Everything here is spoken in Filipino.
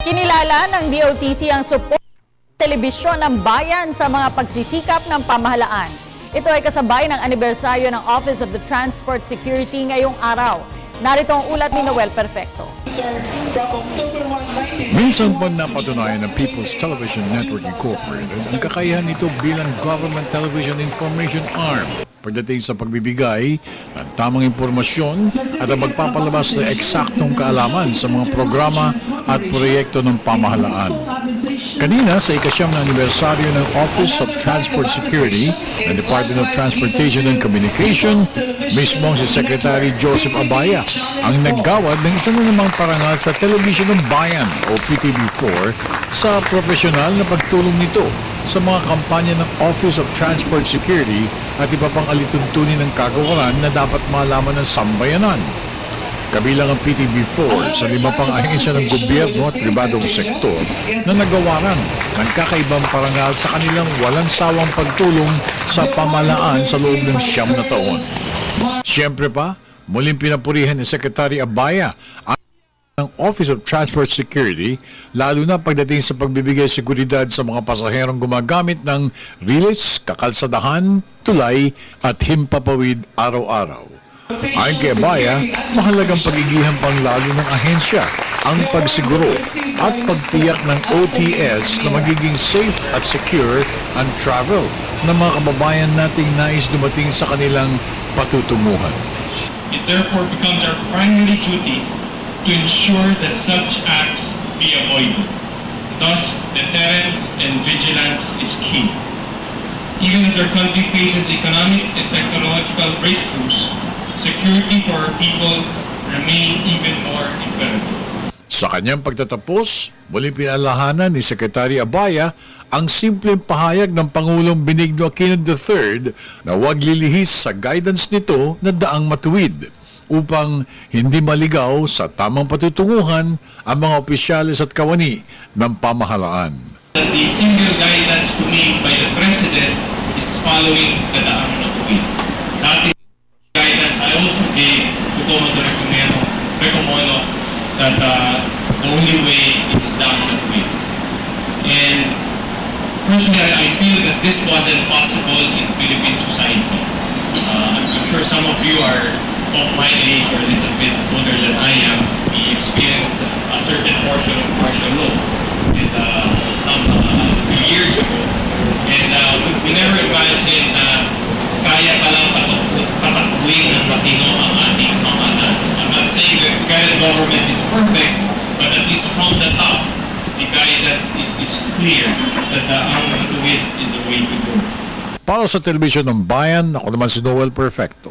Kinilala ng DOTC ang support telebisyon ng bayan sa mga pagsisikap ng pamahalaan. Ito ay kasabay ng anibersaryo ng Office of the Transport Security ngayong araw. Narito ang ulat ni Noel Perfecto. Minsan pa napatunayan ng People's Television Network Incorporated ang kakayahan nito bilang Government Television Information Arm pagdating sa pagbibigay ng tamang impormasyon at ang magpapalabas ng eksaktong kaalaman sa mga programa at proyekto ng pamahalaan. Kanina sa ikasyam na anibersaryo ng Office of Transport Security ng Department of Transportation and Communication, mismong si Secretary Joseph Abaya ang naggawad ng isa na namang parangal sa Television ng Bayan o PTV4 sa profesional na pagtulong nito sa mga kampanya ng Office of Transport Security at iba pang alituntunin ng kagawaran na dapat malaman ng sambayanan. Kabilang ang PTV4 sa 5 pang ahensya ng gobyerno at pribadong sektor na nagawaran ng kakaibang parangal sa kanilang walang sawang pagtulong sa pamahalaan sa loob ng 9 na taon. Siyempre pa, muling pinapurihan ni Secretary Abaya ang Office of Transport Security, lalo na pagdating sa pagbibigay seguridad sa mga pasaherong gumagamit ng riles, kakalsadahan, tulay at himpapawid araw-araw. Ayon kay Abaya, mahalagang pagigihang panglalo ng ahensya ang pagsiguro at pagtiyak ng OTS na magiging safe at secure ang travel ng mga kababayan nating nais dumating sa kanilang patutunguhan. It therefore becomes our primary duty to ensure that such acts be avoided. Thus, deterrence and vigilance is key. Even as our country faces economic and technological breakthroughs, security for our people remain even more imperative. Sa kanyang pagtatapos, muling pinalahanan ni Secretary Abaya ang simpleng pahayag ng Pangulong Benigno Aquino III na huwag lilihis sa guidance nito na daang matuwid upang hindi maligaw sa tamang patutunguhan ang mga opisyalis at kawani ng pamahalaan. The single guidance to me by the President is following the daang matuwid. That guidance I also gave to Commodore Recomono that the only way is daang matuwid. And personally, I feel that this wasn't possible in Philippine society. I'm sure some of you are of my age or a little bit older than I am. We experienced a certain portion of martial law and, some few years ago. And we never imagined na kaya palang patakbuhin ng matino ang ating pamahalaan. I'm not saying that current government is perfect, but at least from the top, the guidance is clear that ang matuwid is the way to go. Para sa Telebisyon ng Bayan, ako naman si Noel Perfecto.